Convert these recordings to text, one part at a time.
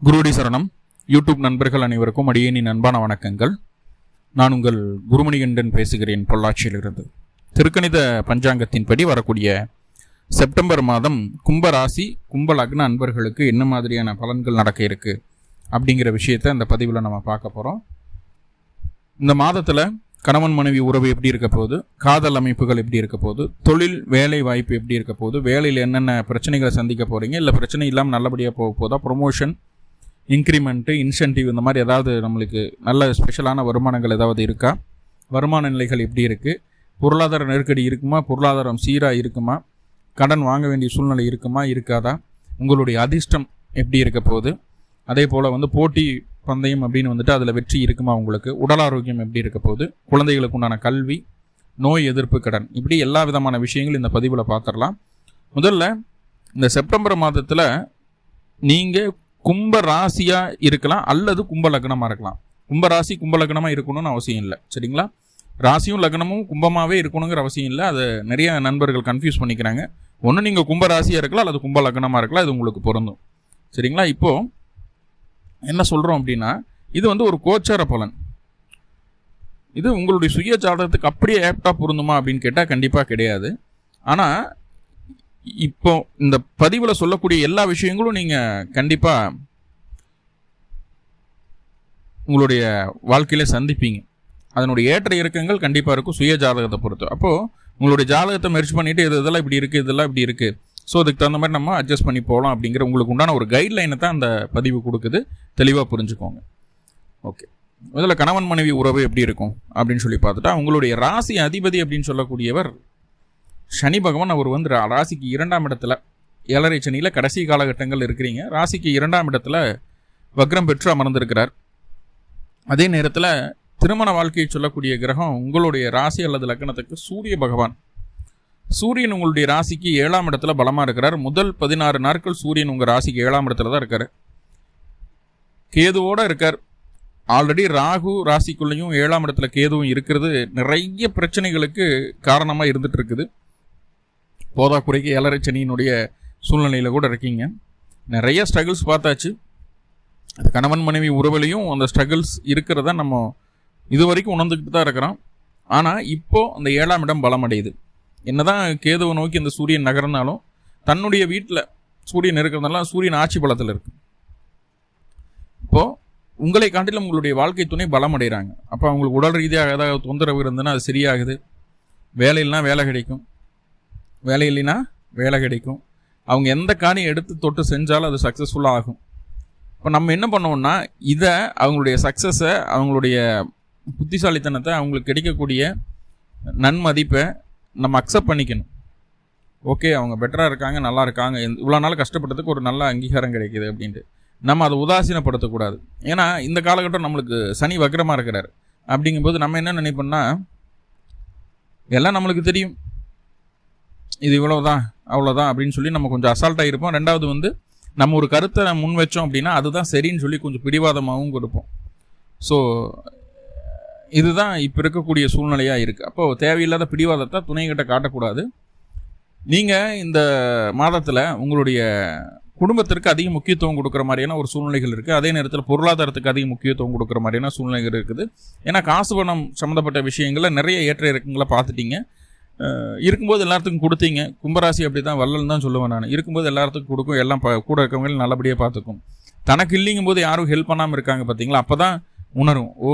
குருடி சரணம். யூடியூப் நண்பர்கள் அனைவருக்கும் அடியேனின் அன்பான வணக்கங்கள். நான் உங்கள் குருமணிகண்டன் பேசுகிறேன், பொள்ளாச்சியிலிருந்து. திருக்கணித பஞ்சாங்கத்தின்படி வரக்கூடிய செப்டம்பர் மாதம் கும்பராசி கும்ப லக்ன அன்பர்களுக்கு என்ன மாதிரியான பலன்கள் நடக்க இருக்கு அப்படிங்கிற விஷயத்தை இந்த பதிவில் நம்ம பார்க்க போகிறோம். இந்த மாதத்தில் கணவன் மனைவி உறவு எப்படி இருக்க போகுது, காதல் அமைப்புகள் எப்படி இருக்க போகுது, தொழில் வேலை வாய்ப்பு எப்படி இருக்க போகுது, வேலையில் என்னென்ன பிரச்சனைகளை சந்திக்க போகிறீங்க, இல்லை பிரச்சனை இல்லாமல் நல்லபடியாக போக போதா, ப்ரொமோஷன், இன்க்ரிமெண்ட்டு, இன்சென்டிவ், இந்த மாதிரி ஏதாவது நம்மளுக்கு நல்ல ஸ்பெஷலான வருமானங்கள் ஏதாவது இருக்கா, வருமான நிலைகள் எப்படி இருக்குது, பொருளாதார நெருக்கடி இருக்குமா, பொருளாதாரம் சீராக இருக்குமா, கடன் வாங்க வேண்டிய சூழ்நிலை இருக்குமா இருக்காதா, உங்களுடைய அதிர்ஷ்டம் எப்படி இருக்க போகுது, அதே போல் போட்டி பந்தயம் அப்படின்னு அதில் வெற்றி இருக்குமா, உங்களுக்கு உடல் ஆரோக்கியம் எப்படி இருக்க போகுது, குழந்தைகளுக்கு உண்டான கல்வி, நோய் எதிர்ப்பு, கடன், இப்படி எல்லா விதமான விஷயங்கள் இந்த பதிவில் பார்த்துடலாம். முதல்ல இந்த செப்டம்பர் மாதத்தில் நீங்கள் கும்ப ராசியாக இருக்கலாம் அல்லது கும்ப லக்னமாக இருக்கலாம். கும்ப ராசி கும்ப லக்னமாக இருக்கணும்னு அவசியம் இல்லை, சரிங்களா? ராசியும் லக்னமும் கும்பமாகவே இருக்கணுங்கிற அவசியம் இல்லை. அதை நிறைய நண்பர்கள் கன்ஃபியூஸ் பண்ணிக்கிறாங்க. ஒன்று நீங்கள் கும்ப ராசியாக இருக்கலாம் அல்லது கும்ப லக்னமாக இருக்கலாம், இது உங்களுக்கு பொருந்தும், சரிங்களா? இப்போது என்ன சொல்கிறோம் அப்படின்னா, இது ஒரு கோச்சார பலன். இது உங்களுடைய சுய ஜாதகத்துக்கு அப்படியே ஆப்டாக பொருந்துமா அப்படின்னு கேட்டால் கண்டிப்பாக கிடையாது. ஆனால் இப்போ இந்த பதிவில் சொல்லக்கூடிய எல்லா விஷயங்களும் நீங்கள் கண்டிப்பாக உங்களுடைய வாழ்க்கையில சந்திப்பீங்க. அதனுடைய ஏற்ற இறக்கங்கள் கண்டிப்பாக இருக்கும் சுய ஜாதகத்தை பொறுத்து. அப்போது உங்களுடைய ஜாதகத்தை மெர்ச் பண்ணிவிட்டு இதெல்லாம் இப்படி இருக்குது, இதெல்லாம் இப்படி இருக்குது, ஸோ அதுக்கு தகுந்த மாதிரி நம்ம அட்ஜஸ்ட் பண்ணி போகலாம் அப்படிங்கிற உங்களுக்கு உண்டான ஒரு கைட்லைனை தான் அந்த பதிவு கொடுக்குது. தெளிவாக புரிஞ்சுக்கோங்க. ஓகே, முதல்ல கணவன் மனைவி உறவு எப்படி இருக்கும் அப்படின்னு சொல்லி பார்த்துட்டா, உங்களுடைய ராசி அதிபதி அப்படின்னு சொல்லக்கூடியவர் சனி பகவான். அவர் ராசிக்கு 2ஆம் இடத்துல, 7.5 சனியில் கடைசி காலகட்டங்கள் இருக்கிறீங்க. ராசிக்கு 2ஆம் இடத்துல வக்ரம் பெற்று அமர்ந்திருக்கிறார். அதே நேரத்தில் திருமண வாழ்க்கையை சொல்லக்கூடிய கிரகம் உங்களுடைய ராசி அல்லது லக்னத்துக்கு சூரிய பகவான். சூரியன் உங்களுடைய ராசிக்கு 7ஆம் இடத்துல பலமாக இருக்கிறார். முதல் 16 நாட்கள் சூரியன் உங்கள் ராசிக்கு 7ஆம் இடத்துல தான் இருக்கார். கேதுவோடு இருக்கார். ஆல்ரெடி ராகு ராசிக்குள்ளேயும் 7ஆம் இடத்துல கேதுவும் இருக்கிறது நிறைய பிரச்சனைகளுக்கு காரணமாக இருந்துட்டு இருக்குது. போதாக்குறைக்கு 7.5 சனியினுடைய சூழ்நிலையில் கூட இருக்கீங்க. நிறைய ஸ்ட்ரகிள்ஸ் பார்த்தாச்சு. அது கணவன் மனைவி உறவுலையும் அந்த ஸ்ட்ரகிள்ஸ் இருக்கிறத நம்ம இது வரைக்கும் உணர்ந்துக்கிட்டு தான் இருக்கிறோம். ஆனால் இப்போது அந்த 7ஆம் இடம் பலமடையுது. என்னதான் கேதுவை நோக்கி இந்த சூரியன் நகர்னாலும் தன்னுடைய வீட்டில் சூரியன் இருக்கிறதுனால சூரியன் ஆட்சி பலத்தில் இருக்குது. இப்போது உங்களை காட்டிலும் உங்களுடைய வாழ்க்கை துணை பலமடைகிறாங்க. அப்போ அவங்களுக்கு உடல் ரீதியாக ஏதாவது தொந்தரவு இருந்ததுன்னா அது சரியாகுது. வேலையில்னா வேலை கிடைக்கும், வேலை இல்லைன்னா வேலை கிடைக்கும். அவங்க எந்த காரியம் எடுத்து தொட்டு செஞ்சாலும் அது சக்ஸஸ்ஃபுல்லாக ஆகும். இப்போ நம்ம என்ன பண்ணுவோம்னா, இதை அவங்களுடைய சக்ஸஸை, அவங்களுடைய புத்திசாலித்தனத்தை, அவங்களுக்கு கிடைக்கக்கூடிய நன்மதிப்பை நம்ம அக்செப்ட் பண்ணிக்கணும். ஓகே, அவங்க பெட்டராக இருக்காங்க, நல்லா இருக்காங்க, இவ்வளோ நாள் கஷ்டப்பட்டதுக்கு ஒரு நல்ல அங்கீகாரம் கிடைக்கிது அப்படின்ட்டு நம்ம அதை உதாசீனப்படுத்தக்கூடாது. ஏன்னா இந்த காலகட்டம் நம்மளுக்கு சனி வக்ரமாக இருக்கிறார். அப்படிங்கும்போது நம்ம என்ன நினைப்போம்னா, எல்லாம் நம்மளுக்கு தெரியும், இது இவ்வளோதான் அவ்வளோதான் அப்படின்னு சொல்லி நம்ம கொஞ்சம் அசால்ட்டாக இருப்போம். ரெண்டாவது நம்ம ஒரு கருத்தை முன் வச்சோம் அப்படின்னா அதுதான் சரின்னு சொல்லி கொஞ்சம் பிடிவாதமாகவும் கொடுப்போம். ஸோ இதுதான் இப்போ இருக்கக்கூடிய சூழ்நிலையாக இருக்குது. அப்போது தேவையில்லாத பிடிவாதத்தை துணைகிட்ட காட்டக்கூடாது. நீங்கள் இந்த மாதத்தில் உங்களுடைய குடும்பத்திற்கு அதிக முக்கியத்துவம் கொடுக்குற மாதிரியான ஒரு சூழ்நிலைகள் இருக்குது. அதே நேரத்தில் பொருளாதாரத்துக்கு அதிக முக்கியத்துவம் கொடுக்குற மாதிரியான சூழ்நிலைகள் இருக்குது. ஏன்னா காசு பணம் சம்மந்தப்பட்ட விஷயங்களில் நிறைய ஏற்ற இறக்கங்களை பார்த்துட்டீங்க. இருக்கும்போது எல்லாத்துக்கும் கொடுத்தீங்க. கும்பராசி அப்படி தான், வள்ளல் தான் சொல்லுவேன் நான். இருக்கும்போது எல்லாத்துக்கும் கொடுக்கும், எல்லாம் கூட இருக்கவங்களும் நல்லபடியாக பார்த்துக்கும். தனக்கு இல்லைங்கும் போது யாரும் ஹெல்ப் பண்ணாமல் இருக்காங்க பார்த்தீங்களா, அப்போ தான் உணரும், ஓ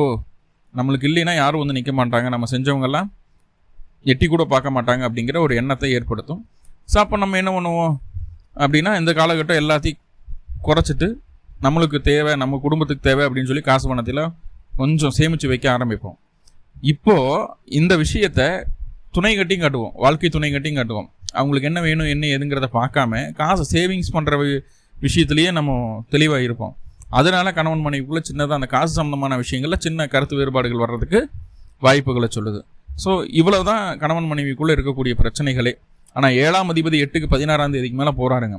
நம்மளுக்கு இல்லைன்னா யாரும் நிற்க மாட்டாங்க, நம்ம செஞ்சவங்கெல்லாம் எட்டி கூட பார்க்க மாட்டாங்க அப்படிங்கிற ஒரு எண்ணத்தை ஏற்படுத்தும். ஸோ அப்போ நம்ம என்ன பண்ணுவோம் அப்படின்னா, இந்த காலகட்டம் எல்லாத்தையும் குறைச்சிட்டு நம்மளுக்கு தேவை, நம்ம குடும்பத்துக்கு தேவை அப்படின்னு சொல்லி காசு பணத்தில் கொஞ்சம் சேமித்து வைக்க ஆரம்பிப்போம். இப்போது இந்த விஷயத்தை துணை கட்டியும் காட்டுவோம், வாழ்க்கை துணை கட்டியும் காட்டுவோம். அவங்களுக்கு என்ன வேணும் என்ன ஏதுங்கிறத பார்க்காம காசை சேவிங்ஸ் பண்ணுற விஷயத்துலேயே நம்ம தெளிவாக இருப்போம். அதனால கணவன் மனைவிக்குள்ளே சின்னதாக அந்த காசு சம்மந்தமான விஷயங்களில் சின்ன கருத்து வேறுபாடுகள் வர்றதுக்கு வாய்ப்புகளை சொல்லுது. ஸோ இவ்வளோ தான் கணவன் மனைவிக்குள்ளே இருக்கக்கூடிய பிரச்சனைகளே. ஆனால் 7ஆம் அதிபதி 8க்கு 16ஆம் தேதிக்கு மேலே போகிறாருங்க.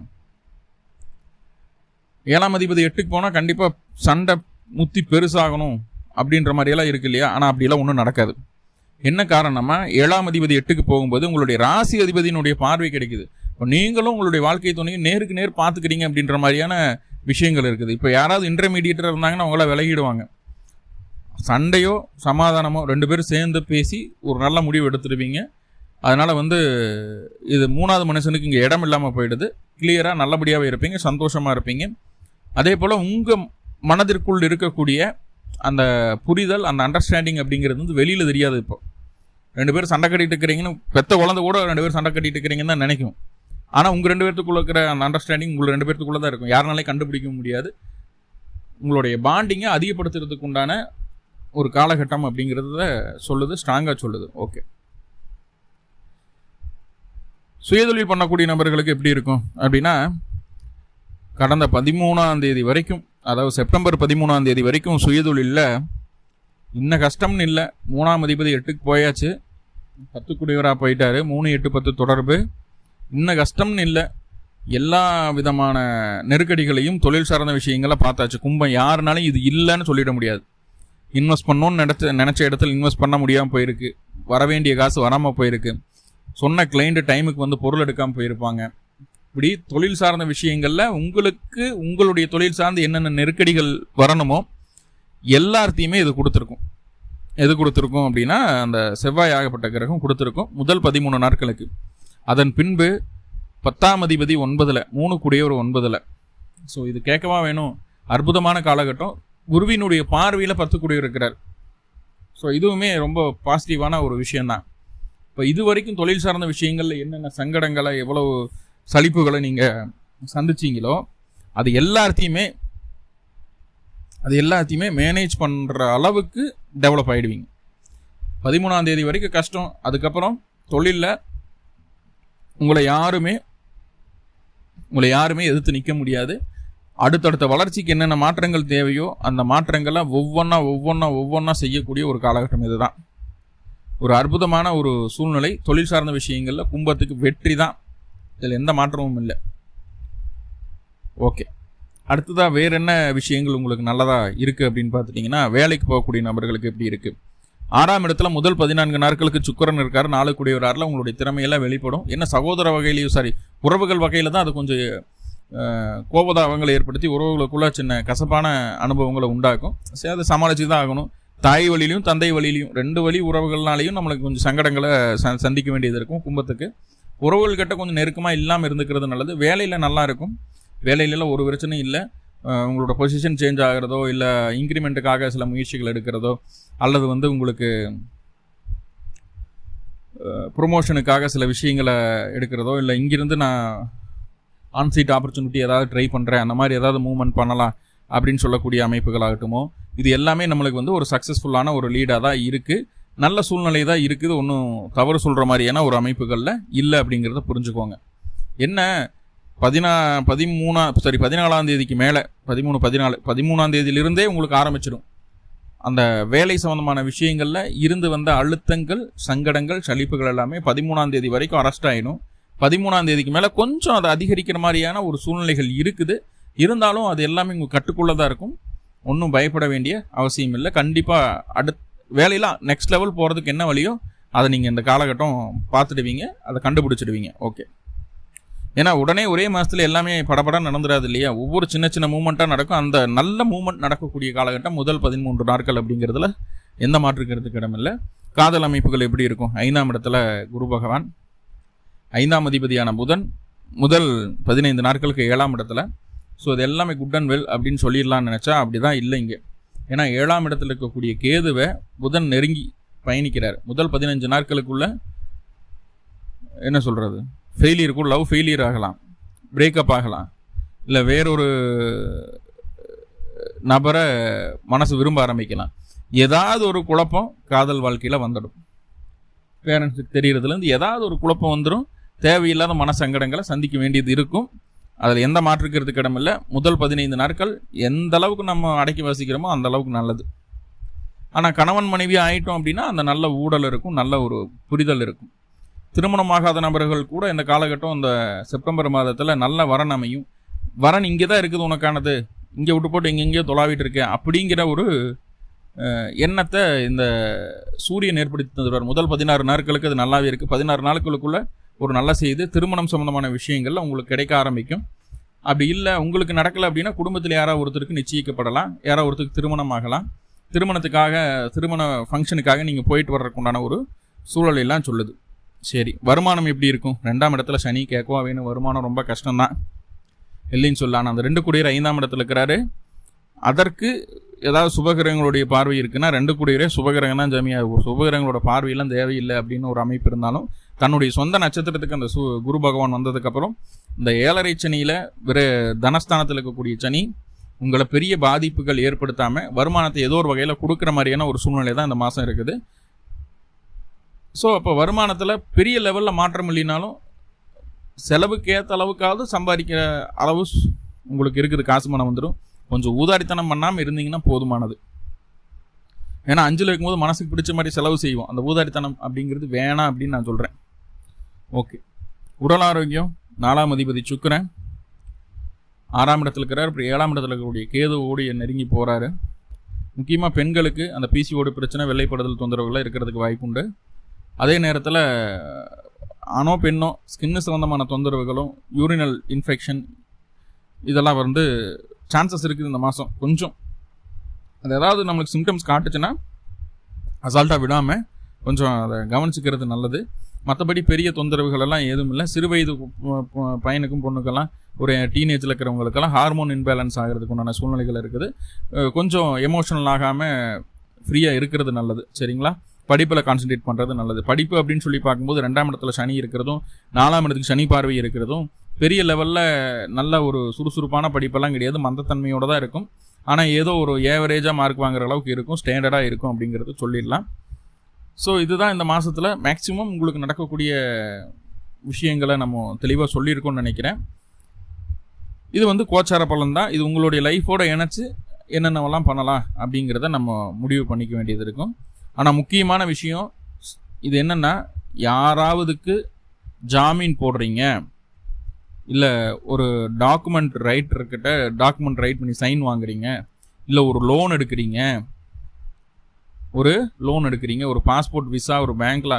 7ஆம் அதிபதி 8க்கு போனால் கண்டிப்பாக சண்டை முத்தி பெருசாகணும் அப்படின்ற மாதிரியெல்லாம் இருக்கு இல்லையா? ஆனால் அப்படியெல்லாம் ஒன்றும் நடக்காது. என்ன காரணமா, 7ஆம் அதிபதி 8க்கு போகும்போது உங்களுடைய ராசி அதிபதியினுடைய பார்வை கிடைக்குது. இப்போ நீங்களும் உங்களுடைய வாழ்க்கை துணையும் நேருக்கு நேர் பார்த்துக்கிறீங்க அப்படின்ற மாதிரியான விஷயங்கள் இருக்குது. இப்போ யாராவது இன்டர்மீடியேட்டர் இருந்தாங்கன்னா அவங்கள விலகிடுவாங்க. சண்டையோ சமாதானமோ 2 பேரும் சேர்ந்து பேசி ஒரு நல்ல முடிவு எடுத்துடுவீங்க. அதனால் இது 3வது மனுஷனுக்கு இங்கே இடம் இல்லாமல் போயிடுது. கிளியராக நல்லபடியாகவே இருப்பீங்க, சந்தோஷமாக இருப்பீங்க. அதே போல் உங்கள் மனதிற்குள் இருக்கக்கூடிய அந்த புரிதல், அந்த அண்டர்ஸ்டாண்டிங் அப்படிங்கிறது வெளியில் தெரியாது. இப்போ 2 பேரும் சண்டை கட்டிட்டு இருக்கிறீங்கன்னு, பெத்த குழந்தை கூட 2 பேரும் சண்டை கட்டிட்டு இருக்கிறீங்கன்னு தான் நினைக்கும். ஆனால் உங்கள் 2 பேர்த்துக்குள்ள இருக்கிற அந்த அண்டர்ஸ்டாண்டிங் உங்கள் 2 பேர்த்துக்குள்ளே தான் இருக்கும். யாருனாலே கண்டுபிடிக்க முடியாது. உங்களுடைய பாண்டிங்கை அதிகப்படுத்துறதுக்கு உண்டான ஒரு காலகட்டம் அப்படிங்கிறத சொல்லுது, ஸ்ட்ராங்காக சொல்லுது. ஓகே, சுயதொழில் பண்ணக்கூடிய நபர்களுக்கு எப்படி இருக்கும் அப்படின்னா, கடந்த 13ஆம் தேதி வரைக்கும், அதாவது செப்டம்பர் 13ஆம் தேதி வரைக்கும் சுயதொழிலில் இன்னும் கஷ்டம்னு இல்லை. 3ஆம் அதிபதி 8க்கு போயாச்சு, 10 போயிட்டாரு. 3, 8, 10 தொடர்பு. இன்னும் கஷ்டம்னு இல்லை. எல்லா விதமான நெருக்கடிகளையும் தொழில் சார்ந்த விஷயங்களை பார்த்தாச்சு. கும்பம் யாருனாலும் இது இல்லைன்னு சொல்லிட முடியாது. இன்வெஸ்ட் பண்ணணும்னு நினச்ச இடத்துல இன்வெஸ்ட் பண்ண முடியாமல் போயிருக்கு. வரவேண்டிய காசு வராமல் போயிருக்கு. சொன்ன கிளைண்ட் டைமுக்கு பொருள் எடுக்காமல் போயிருப்பாங்க. இப்படி தொழில் சார்ந்த விஷயங்களில் உங்களுக்கு உங்களுடைய தொழில் சார்ந்து என்னென்ன நெருக்கடிகள் வரணுமோ எல்லாத்தையுமே இது கொடுத்துருக்கும். எது கொடுத்துருக்கும் அப்படின்னா, அந்த செவ்வாய் ஆகப்பட்ட கிரகம் கொடுத்துருக்கும் முதல் 13 நாட்களுக்கு. அதன் பின்பு 10ஆம் அதிபதி 9ல், 3 கூடிய ஒரு 9ல். ஸோ இது கேட்கவா வேணும்? அற்புதமான காலகட்டம். குருவினுடைய பார்வையில் 10 கூடிய இருக்கிறார். ஸோ இதுவுமே ரொம்ப பாசிட்டிவான ஒரு விஷயந்தான். இப்போ இது வரைக்கும் தொழில் சார்ந்த விஷயங்களில் என்னென்ன சங்கடங்களை, எவ்வளவு சலிப்புகளை நீங்கள் சந்திச்சிங்களோ அது எல்லாத்தையுமே மேனேஜ் பண்ணுற அளவுக்கு டெவலப் ஆகிடுவீங்க. 13ஆம் தேதி வரைக்கும் கஷ்டம். அதுக்கப்புறம் தொழிலில் உங்களை யாருமே எதிர்த்து நிற்க முடியாது. அடுத்தடுத்த வளர்ச்சிக்கு என்னென்ன மாற்றங்கள் தேவையோ அந்த மாற்றங்களை ஒவ்வொன்றா செய்யக்கூடிய ஒரு காலகட்டம் இதுதான். ஒரு அற்புதமான ஒரு சூழ்நிலை. தொழில் சார்ந்த விஷயங்களில் கும்பத்துக்கு வெற்றி தான், இதில் எந்த மாற்றமும் இல்லை. ஓகே, அடுத்ததாக வேறு என்ன விஷயங்கள் உங்களுக்கு நல்லதாக இருக்குது அப்படின்னு பார்த்துட்டிங்கன்னா, வேலைக்கு போகக்கூடிய நபர்களுக்கு எப்படி இருக்குது? 6ஆம் இடத்துல முதல் 14 நாட்களுக்கு சுக்கிரன் இருக்கார். 4 கூடியவராரில் உங்களுடைய திறமையெல்லாம் வெளிப்படும். என்ன சகோதர வகையிலையும் உறவுகள் வகையில் தான் அது கொஞ்சம் கோபதாபங்களை ஏற்படுத்தி உறவுகளுக்குள்ள சின்ன கசப்பான அனுபவங்களை உண்டாக்கும். சரி, அதை சமாளித்து தான் ஆகணும். தாய் வழியிலையும் தந்தை வழியிலையும் 2 வழி உறவுகள்னாலையும் நம்மளுக்கு கொஞ்சம் சங்கடங்களை சந்திக்க வேண்டியது இருக்கும். கும்பத்துக்கு உறவுகள்கிட்ட கொஞ்சம் நெருக்கமாக இல்லாமல் இருந்துக்கிறது நல்லது. வேலையில் நல்லா இருக்கும். வேலையிலலாம் ஒரு பிரச்சனையும் இல்லை. உங்களோட பொசிஷன் சேஞ்ச் ஆகிறதோ, இல்லை இன்க்ரிமெண்ட்டுக்காக சில முயற்சிகள் எடுக்கிறதோ, அல்லது உங்களுக்கு ப்ரொமோஷனுக்காக சில விஷயங்களை எடுக்கிறதோ, இல்லை இங்கிருந்து நான் ஆன்சைட் ஆப்பர்ச்சுனிட்டி ஏதாவது ட்ரை பண்ணுறேன், அந்த மாதிரி ஏதாவது மூவ்மெண்ட் பண்ணலாம் அப்படின்னு சொல்லக்கூடிய அமைப்புகளாகட்டுமோ, இது எல்லாமே நம்மளுக்கு ஒரு சக்ஸஸ்ஃபுல்லான ஒரு லீடாக தான் இருக்குது. நல்ல சூழ்நிலை தான் இருக்குது. ஒன்றும் தவறு சொல்கிற மாதிரியான ஒரு அமைப்புகளில் இல்லை அப்படிங்கிறத புரிஞ்சுக்கோங்க. என்ன 14ஆம் தேதிக்கு மேலே 13ஆம் தேதியிலிருந்தே உங்களுக்கு ஆரம்பிச்சிடும். அந்த வேலை சம்பந்தமான விஷயங்களில் இருந்து வந்த அழுத்தங்கள், சங்கடங்கள், சலிப்புகள் எல்லாமே 13ஆம் தேதி வரைக்கும் அரெஸ்ட் ஆகிடும். 13ஆம் தேதிக்கு மேலே கொஞ்சம் அதை அதிகரிக்கிற மாதிரியான ஒரு சூழ்நிலைகள் இருக்குது. இருந்தாலும் அது எல்லாமே உங்கள் கட்டுக்குள்ளே தான் இருக்கும். ஒன்றும் பயப்பட வேண்டிய அவசியம் இல்லை. கண்டிப்பாக வேலையில் நெக்ஸ்ட் லெவல் போகிறதுக்கு என்ன வழியோ அதை நீங்கள் இந்த காலகட்டம் பார்த்துடுவீங்க, அதை கண்டுபிடிச்சிடுவீங்க. ஓகே, ஏன்னா உடனே ஒரே மாதத்தில் எல்லாமே படப்படம் நடந்துடாது இல்லையா? ஒவ்வொரு சின்ன சின்ன மூமெண்ட்டாக நடக்கும். அந்த நல்ல மூமெண்ட் நடக்கக்கூடிய காலகட்டம் முதல் 13 நாட்கள் அப்படிங்கிறதுல எந்த மாற்றுக்கிறதுக்கு இடமில்லை. காதல் அமைப்புகள் எப்படி இருக்கும்? 5ஆம் இடத்துல குரு பகவான், 5ஆம் அதிபதியான புதன் முதல் 15 நாட்களுக்கு 7ஆம் இடத்துல. ஸோ இது எல்லாமே குட் அண்ட் வெல் அப்படின்னு சொல்லிடலான்னு நினச்சா அப்படி தான் இல்லை இங்கே. ஏன்னா 7ஆம் இடத்துல இருக்கக்கூடிய கேதுவை புதன் நெருங்கி பயணிக்கிறார். முதல் 15 நாட்களுக்குள்ள என்ன சொல்கிறது, ஃபெயிலியருக்கும், லவ் ஃபெயிலியர் ஆகலாம், பிரேக்கப் ஆகலாம், இல்லை வேறொரு நபரை மனசு விரும்ப ஆரம்பிக்கலாம். ஏதாவது ஒரு குழப்பம் காதல் வாழ்க்கையில் வந்துடும். பேரண்ட்ஸுக்கு தெரியறதுலேருந்து ஏதாவது ஒரு குழப்பம் வந்துடும். தேவையில்லாத மனசங்கடங்களை சந்திக்க வேண்டியது இருக்கும். அதில் எந்த மாற்றுக்கிறதுக்கு இடமில்லை. முதல் 15 நாட்கள் எந்த அளவுக்கு நம்ம அடக்கி வாசிக்கிறோமோ அந்த அளவுக்கு நல்லது. ஆனால் கணவன் மனைவி ஆகிட்டோம் அப்படின்னா அந்த நல்ல ஊடல் இருக்கும், நல்ல ஒரு புரிதல் இருக்கும். திருமணமாகாத நபர்கள் கூட இந்த காலகட்டம், இந்த செப்டம்பர் மாதத்தில் நல்ல வரன் அமையும். வரன் இங்கே தான் இருக்குது உனக்கானது, இங்கே விட்டு போட்டு எங்கெங்கேயோ தொலாவிட்டு இருக்கேன் அப்படிங்கிற ஒரு எண்ணத்தை இந்த சூரியன் ஏற்படுத்தி தந்துடுவார். முதல் 16 நாட்களுக்கு அது நல்லாவே இருக்குது. 16 நாட்களுக்குள்ள ஒரு நல்ல செய்தி திருமணம் சம்பந்தமான விஷயங்கள்ல உங்களுக்கு கிடைக்க ஆரம்பிக்கும். அப்படி இல்லை உங்களுக்கு நடக்கலை அப்படின்னா குடும்பத்தில் யாராவது ஒருத்தருக்கு நிச்சயிக்கப்படலாம், யாராவது ஒருத்தருக்கு திருமணம் ஆகலாம். திருமண ஃபங்க்ஷனுக்காக நீங்கள் போயிட்டு வர்றதுக்கு உண்டான ஒரு சூழலெல்லாம் சொல்லுது. சரி, வருமானம் எப்படி இருக்கும்? 2ஆம் இடத்துல சனி, கேட்கவா வேணும். வருமானம் ரொம்ப கஷ்டம்தான் இல்லைன்னு சொல்லலாம். அந்த 2 கூடியர் 5ஆம் இடத்துல இருக்கிறாரு. அதற்கு ஏதாவது சுபகிரகங்களுடைய பார்வை இருக்குன்னா 2 கூடியரே சுபகிரகம் தான் ஜாமியாக. சுபகிரகங்களோட பார்வையெல்லாம் தேவையில்லை அப்படின்னு ஒரு அமைப்பு இருந்தாலும் தன்னுடைய சொந்த நட்சத்திரத்துக்கு அந்த குரு பகவான் வந்ததுக்கப்புறம் இந்த 7.5 சனியில் தனஸ்தானத்தில் இருக்கக்கூடிய சனி உங்களை பெரிய பாதிப்புகள் ஏற்படுத்தாமல் வருமானத்தை ஏதோ ஒரு வகையில் கொடுக்குற மாதிரியான ஒரு சூழ்நிலை தான் இந்த மாதம் இருக்குது. ஸோ அப்போ வருமானத்தில் பெரிய லெவலில் மாற்றம் இல்லைனாலும் செலவுக்கு ஏற்ற அளவுக்காவது சம்பாதிக்கிற அளவு உங்களுக்கு இருக்குது. காசு பணம் வந்துடும். கொஞ்சம் ஊதாரித்தனம் பண்ணாமல் இருந்தீங்கன்னா போதுமானது. ஏன்னா 5ல் இருக்கும்போது மனசுக்கு பிடிச்ச மாதிரி செலவு செய்வோம். அந்த ஊதாரித்தனம் அப்படிங்கிறது வேணாம் அப்படின்னு நான் சொல்கிறேன். ஓகே, உடல் ஆரோக்கியம் 4ஆம் அதிபதி சுக்கிரன் 6ஆம் இடத்துல இருக்கிறார். அப்புறம் 7ஆம் இடத்துல இருக்கக்கூடிய கேதுவோடு நெருங்கி போகிறாரு. முக்கியமாக பெண்களுக்கு அந்த பிசிஓடு பிரச்சனை, வெள்ளைப்படுதல் தொந்தரவுகள்லாம் இருக்கிறதுக்கு வாய்ப்புண்டு. அதே நேரத்தில் ஆணோ பெண்ணோ ஸ்கின்னு சம்மந்தமான தொந்தரவுகளும் யூரினல் இன்ஃபெக்ஷன் இதெல்லாம் சான்சஸ் இருக்குது இந்த மாதம். கொஞ்சம் அது ஏதாவது நம்மளுக்கு சிம்டம்ஸ் காட்டுச்சுன்னா அசால்ட்டாக விடாமல் கொஞ்சம் அதை கவனிச்சுக்கிறது நல்லது. மற்றபடி பெரிய தொந்தரவுகள் எல்லாம் எதுவும் இல்லை. சிறு வயது பையனுக்கும் பொண்ணுக்கெல்லாம் ஒரு டீனேஜில் இருக்கிறவங்களுக்கெல்லாம் ஹார்மோன் இன்பேலன்ஸ் ஆகிறதுக்கு உண்டான சூழ்நிலைகள் இருக்குது. கொஞ்சம் எமோஷனல் ஆகாமல் ஃப்ரீயாக இருக்கிறது நல்லது. சரிங்களா? படிப்பில் கான்சன்ட்ரேட் பண்ணுறது நல்லது. படிப்பு அப்படின்னு சொல்லி பார்க்கும்போது 2ஆம் இடத்துல சனி இருக்கிறதும் 4ஆம் இடத்துக்கு சனி பார்வை இருக்கிறதும் பெரிய லெவலில் நல்ல ஒரு சுறுசுறுப்பான படிப்பெல்லாம் கிடையாது, மந்தத்தன்மையோடு தான் இருக்கும். ஆனால் ஏதோ ஒரு ஏவரேஜாக மார்க் வாங்குற அளவுக்கு இருக்கும், ஸ்டாண்டர்டாக இருக்கும் அப்படிங்கிறது சொல்லிடலாம். ஸோ இதுதான் இந்த மாதத்தில் மேக்ஸிமம் உங்களுக்கு நடக்கக்கூடிய விஷயங்களை நம்ம தெளிவாக சொல்லியிருக்கோம்னு நினைக்கிறேன். இது கோச்சார பலன் தான். இது உங்களுடைய லைஃபோட இணைச்சி என்னென்னவெல்லாம் பண்ணலாம் அப்படிங்கிறத நம்ம முடிவு பண்ணிக்க வேண்டியது இருக்கும். ஆனால் முக்கியமான விஷயம் இது என்னென்னா, யாராவதுக்கு ஜாமீன் போடுறீங்க, இல்லை ஒரு டாக்குமெண்ட் ரைட் பண்ணி சைன் வாங்குறீங்க, இல்லை ஒரு லோன் எடுக்கிறீங்க, ஒரு பாஸ்போர்ட் விசா, ஒரு பேங்க்கில்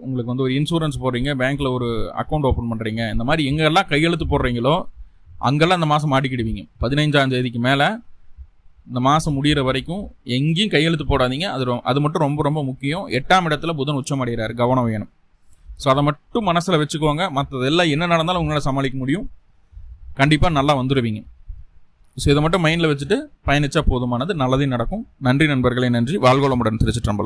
உங்களுக்கு ஒரு இன்சூரன்ஸ் போடுறீங்க, பேங்க்கில் ஒரு அக்கௌண்ட் ஓப்பன் பண்ணுறீங்க, இந்த மாதிரி எங்கெல்லாம் கையெழுத்து போடுறீங்களோ அங்கெல்லாம் இந்த மாதம் மாட்டிக்கிடுவீங்க. 15ஆம் தேதிக்கு மேலே இந்த மாதம் முடிகிற வரைக்கும் எங்கேயும் கையெழுத்து போடாதீங்க. அது மட்டும் ரொம்ப ரொம்ப முக்கியம். 8ஆம் இடத்துல புதன் உச்சம் அடைகிறார், கவனம் வேணும். ஸோ அதை மட்டும் மனசில் வச்சுக்கோங்க. மற்றதெல்லாம் என்ன நடந்தாலும் உங்களால் சமாளிக்க முடியும். கண்டிப்பாக நல்லா வந்துடுவீங்க. ஸோ இதை மட்டும் மைண்டில் வச்சுட்டு பயணிச்சா போதுமானது. நல்லதே நடக்கும். நன்றி நண்பர்களே, நன்றி. வாழ்வளமுடன். திருச்சிற்றம்பலம்.